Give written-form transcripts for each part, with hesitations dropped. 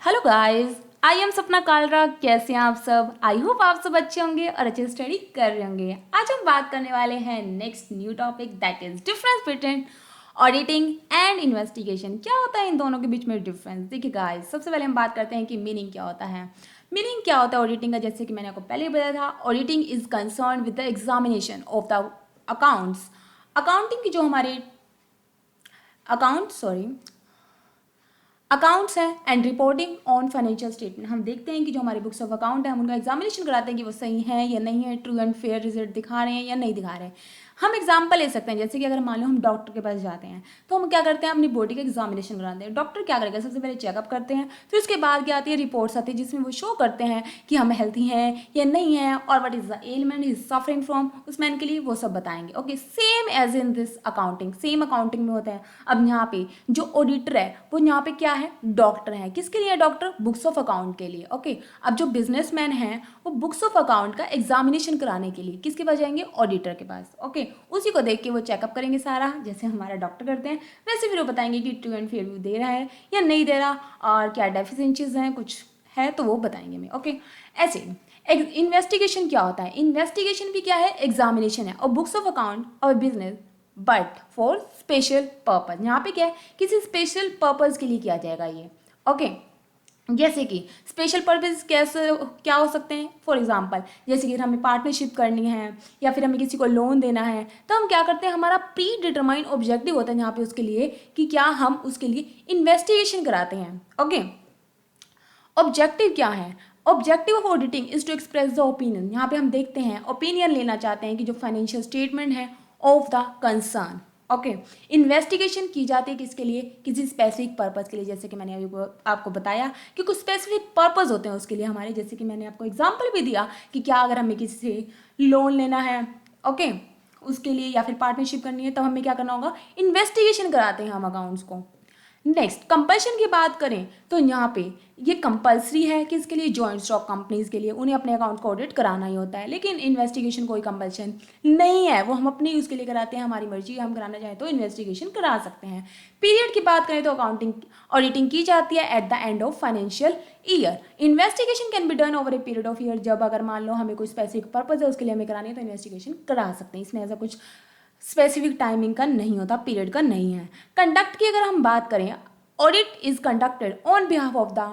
Hello guys, I am सपना कालरा। कैसे हैं आप सब? आई होप आप सब अच्छे होंगे और अच्छे स्टडी कर रहे होंगे। आज हम बात करने वाले हैं next new topic that is difference between auditing and investigation. क्या होता है इन दोनों के बीच में डिफरेंस? देखिए गाइस, सबसे पहले हम बात करते हैं कि मीनिंग क्या होता है। मीनिंग क्या होता है ऑडिटिंग का? जैसे कि मैंने आपको पहले ही बताया था, auditing is concern with the examination of the accounts. Accounting की जो हमारे अकाउंट्स हैं and reporting on financial statement. हम देखते हैं कि जो हमारे बुक्स ऑफ अकाउंट है हम उनका एग्जामिनेशन कराते हैं कि वो सही है या नहीं है, ट्रू एंड फेयर रिजल्ट दिखा रहे हैं या नहीं दिखा रहे हैं। हम एग्जाम्पल ले सकते हैं, जैसे कि अगर मान लो हम डॉक्टर के पास जाते हैं तो हम क्या करते हैं, अपनी बॉडी का एग्जामिनेशन कराते हैं। डॉक्टर क्या करेगा, सबसे पहले चेकअप करते हैं, फिर उसके बाद क्या आती है, रिपोर्ट्स आती है जिसमें वो शो करते हैं कि हम हेल्थी हैं या नहीं है और what is the element is suffering from, उस मैन के लिए वो सब बताएंगे। Okay, same as in this accounting, same accounting में होता है। अब यहाँ पे जो ऑडिटर है वो यहाँ पे क्या है, डॉक्टर है। किसके लिए डॉक्टर? बुक्स ऑफ अकाउंट के लिए। ओके, अब जो बिजनेसमैन है वो बुक्स ऑफ अकाउंट का एग्जामिनेशन कराने के लिए किसके पास जाएंगे? ऑडिटर के पास। ओके, उसी को देख के वो चेकअप करेंगे सारा, जैसे हमारा डॉक्टर करते हैं वैसे फिर वो बताएंगे कि ट्रू एंड फेयर व्यू दे रहा है या नहीं दे रहा और क्या डेफिशिएंसीज हैं, कुछ है तो वो बताएंगे हमें। ओके, ऐसे इन्वेस्टिगेशन क्या होता है? इन्वेस्टिगेशन भी क्या है? एग्जामिनेशन है और बुक्स ऑफ अकाउंट और business but for special purpose. यहाँ पे क्या है, किसी स्पेशल पर्पज के लिए किया जाएगा ये। ओके, जैसे कि स्पेशल पर्पज कैसे क्या हो सकते हैं? फॉर एग्जांपल, जैसे कि हमें पार्टनरशिप करनी है या फिर हमें किसी को लोन देना है तो हम क्या करते हैं, हमारा प्री डिटरमाइंड ऑब्जेक्टिव होता है यहाँ पे उसके लिए कि क्या हम उसके लिए इन्वेस्टिगेशन कराते हैं। ओके, ऑब्जेक्टिव क्या है? Objective of auditing is to express the opinion. यहाँ पे हम देखते हैं ओपिनियन लेना चाहते हैं कि जो फाइनेंशियल स्टेटमेंट है of the concern. Okay, investigation की जाती है किसके लिए? किसी स्पेसिफिक पर्पज के लिए। जैसे कि मैंने अभी आपको बताया कि कुछ स्पेसिफिक पर्पज होते हैं उसके लिए हमारे, जैसे कि मैंने आपको एग्जांपल भी दिया कि क्या अगर हमें किसी से लोन लेना है, ओके, उसके लिए या फिर पार्टनरशिप करनी है, तब हमें क्या करना होगा? इन्वेस्टिगेशन कराते हैं हम अकाउंट्स को। नेक्स्ट, कंपल्शन की बात करें तो यहाँ पे ये कंपल्सरी है किसके लिए? जॉइंट स्टॉक कंपनीज के लिए, उन्हें अपने अकाउंट को ऑडिट कराना ही होता है। लेकिन इन्वेस्टिगेशन कोई कंपल्शन नहीं है, वो हम अपने यूज़ के लिए कराते हैं, हमारी मर्जी, हम कराना चाहें तो इन्वेस्टिगेशन करा सकते हैं। पीरियड की बात करें तो अकाउंटिंग ऑडिटिंग की जाती है at the end of financial year. Investigation can be done over a period of year. जब अगर मान लो हमें कोई स्पेसिफिक पर्पज है उसके लिए हमें करानी है तो इन्वेस्टिगेशन करा सकते हैं। इसमें ऐसा कुछ स्पेसिफिक टाइमिंग का नहीं होता, पीरियड का नहीं है। कंडक्ट की अगर हम बात करें, audit is conducted on behalf of the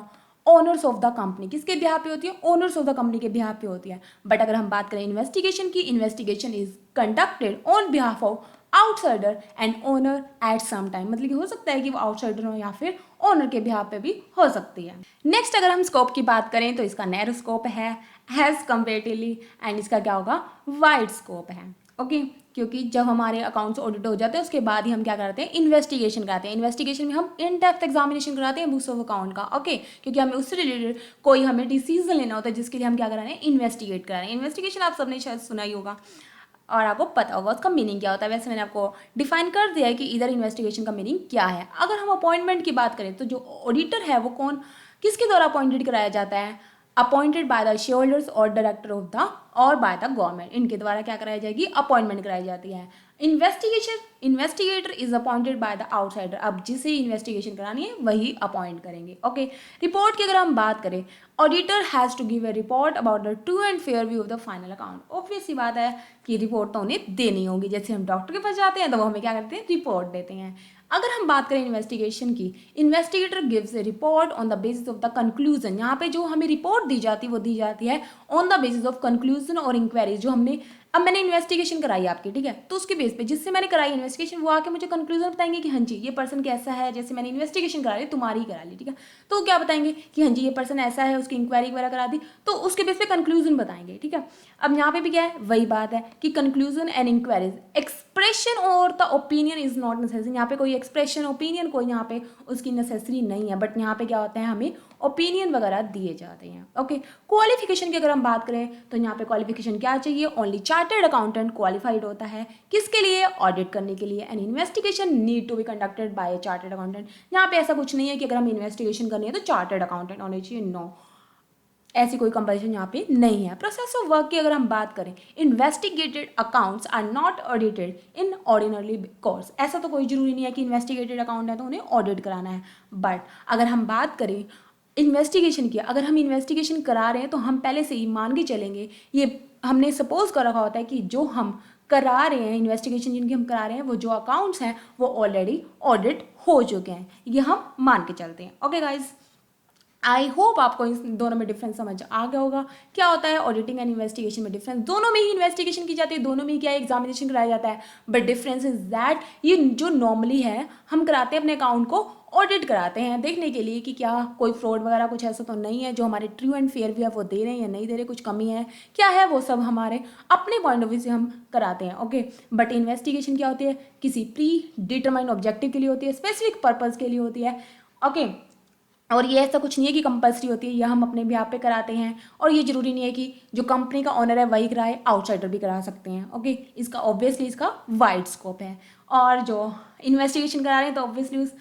owners of the company. किसके बिहाफ पे होती है? ओनर्स ऑफ द कंपनी के बिहाफ पे होती है। बट अगर हम बात करें इन्वेस्टिगेशन की, investigation is conducted on behalf of outsider and owner at some time. मतलब कि हो सकता है कि वो आउटसाइडर हो या फिर ओनर के बिहाफ पे भी हो सकती है। नेक्स्ट, अगर हम स्कोप की बात करें तो इसका नैरो स्कोप है हैज कंपेरेटिवली, एंड इसका क्या होगा? वाइड स्कोप है। ओके, क्योंकि जब हमारे अकाउंट्स ऑडिट हो जाते हैं उसके बाद ही हम क्या करते हैं? इन्वेस्टिगेशन कराते हैं। इन्वेस्टिगेशन में हम इन डेप्थ एग्जामिनेशन कराते हैं बुक्स ऑफ अकाउंट का। ओके, क्योंकि हमें उससे रिलेटेड कोई हमें डिसीजन लेना होता है जिसके लिए हम क्या करा रहे हैं? इन्वेस्टिगेट करा रहे हैं। इन्वेस्टिगेशन आप सबने शायद सुना ही होगा और आपको पता होगा उसका मीनिंग क्या होता है। वैसे मैंने आपको डिफाइन कर दिया है कि इधर इन्वेस्टिगेशन का मीनिंग क्या है। अगर हम अपॉइंटमेंट की बात करें तो जो ऑडिटर है वो कौन, किसके द्वारा अपॉइंटेड कराया जाता है? Appointed by the share holders और डायरेक्टर ऑफ द और बाय द गवर्नमेंट। इनके द्वारा क्या कराई जाएगी? अपॉइंटमेंट कराई जाती है। Investigator is appointed by the outsider. अब जिसे इन्वेस्टिगेशन करानी है वही अपॉइंट करेंगे। ओके, रिपोर्ट की अगर हम बात करें, auditor has to give a report about the true and fair view of the final account. Obvious सी बात है कि रिपोर्ट तो उन्हें देनी होगी। जैसे हम डॉक्टर के पास जाते हैं तो वो हमें क्या करते हैं? रिपोर्ट देते हैं। अगर हम बात करें इन्वेस्टिगेशन की, investigator gives A report on the basis of the conclusion. यहाँ पे जो हमें रिपोर्ट दी जाती है वो दी जाती है on the basis of conclusion और इंक्वायरीज जो हमने, अब मैंने इन्वेस्टिगेशन कराई आपकी, ठीक है, तो उसके बेस पे जिससे मैंने कराई इन्वेस्टिगेशन वो आके मुझे कंक्लूजन बताएंगे कि हाँ जी ये पर्सन कैसा है। जैसे मैंने इन्वेस्टिगेशन करा ली, तुम्हारी ही करा ली, ठीक है, तो क्या बताएंगे कि हाँ जी ये पर्सन ऐसा है, उसकी इंक्वायरी वगैरह करा दी, तो उसके बेस पे कंक्लूजन बताएंगे। ठीक है, अब यहाँ पे भी क्या है, वही बात है कि कंक्लूजन एंड इंक्वायरीज, एक्सप्रेशन और the opinion is not necessary. यहाँ पे कोई एक्सप्रेशन ओपिनियन कोई यहाँ पे उसकी नेसेसरी नहीं है, बट यहाँ पे क्या होता है, हमें ओपिनियन वगैरह दिए जाते हैं। ओके, क्वालिफिकेशन की अगर हम बात करें तो यहाँ पे क्वालिफिकेशन क्या चाहिए? ओनली चार्टर्ड अकाउंटेंट क्वालिफाइड होता है। किसके लिए? ऑडिट करने के लिए। An investigation need to be conducted by a chartered accountant. यहाँ पे ऐसा कुछ नहीं है कि अगर हम इन्वेस्टिगेशन करनी है तो चार्टर्ड अकाउंटेंट होने चाहिए, नो, ऐसी कोई कंपल्सन यहाँ पे नहीं है। प्रोसेस ऑफ वर्क की अगर हम बात करें, investigated accounts are not audited in ordinary course. ऐसा तो कोई जरूरी नहीं है कि इन्वेस्टिगेटेड अकाउंट है तो उन्हें ऑडिट कराना है, बट अगर हम बात करें इन्वेस्टिगेशन किया। अगर हम इन्वेस्टिगेशन करा रहे हैं तो हम पहले से ही मान के चलेंगे, ये हमने सपोज कर रखा होता है कि जो हम करा रहे हैं, इन्वेस्टिगेशन जिनकी हम करा रहे हैं, वो जो अकाउंट्स हैं वो ऑलरेडी ऑडिट हो चुके हैं, ये हम मान के चलते हैं। ओके गाइज, आई होप आपको इन दोनों में डिफरेंस समझ आ गया होगा। क्या होता है ऑडिटिंग एंड इन्वेस्टिगेशन में डिफरेंस, दोनों में ही इन्वेस्टिगेशन की जाती है, दोनों में ही क्या एग्जामिनेशन कराया जाता है, बट डिफरेंस इज दैट ये जो नॉर्मली है हम कराते हैं अपने अकाउंट को ऑडिट कराते हैं देखने के लिए कि क्या कोई फ्रॉड वगैरह कुछ ऐसा तो नहीं है, जो हमारे ट्रू एंड फेयर भी है वो दे रहे हैं या नहीं दे रहे, कुछ कमी है क्या है, वो सब हमारे अपने पॉइंट ऑफ व्यू से हम कराते हैं। ओके, बट इन्वेस्टिगेशन क्या होती है, किसी प्री डिटरमाइंड ऑब्जेक्टिव के लिए होती है, स्पेसिफिक पर्पज़ के लिए होती है। ओके, और ये ऐसा कुछ नहीं है कि कंपल्सरी होती है, यह हम अपने भी पे कराते हैं, और ये जरूरी नहीं है कि जो कंपनी का ओनर है वही कराए, आउटसाइडर भी करा सकते हैं। ओके, इसका ऑब्वियसली इसका वाइड स्कोप है। और जो इन्वेस्टिगेशन करा रहे हैं तो ऑब्वियसली उस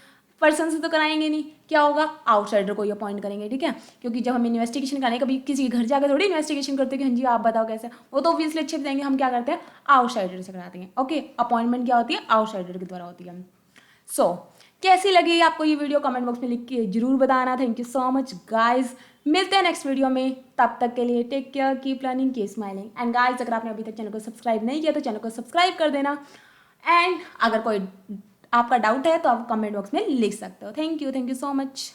पर्सन से तो कराएंगे नहीं, क्या होगा, आउटसाइडर को ही अपॉइंट करेंगे। ठीक है, क्योंकि जब हम इन्वेस्टिगेशन कराने, कभी किसी के घर जाकर थोड़ी इन्वेस्टिगेशन करते हैं कि हाँ जी आप बताओ कैसे, वो तो ऑब्वियसली अच्छे बताएंगे, हम क्या करते हैं आउटसाइडर से कराते हैं। ओके, अपॉइंटमेंट क्या होती है, आउटसाइडर के द्वारा होती है। सो कैसी लगी आपको ये वीडियो, कमेंट बॉक्स में लिख के जरूर बताना। Thank you so much guys, मिलते हैं नेक्स्ट वीडियो में, तब तक के लिए take care, keep learning, keep smiling. And guys, अगर आपने अभी तक चैनल को सब्सक्राइब नहीं किया तो चैनल को सब्सक्राइब कर देना। एंड अगर कोई आपका डाउट है तो आप कमेंट बॉक्स में लिख सकते हो। Thank you so much.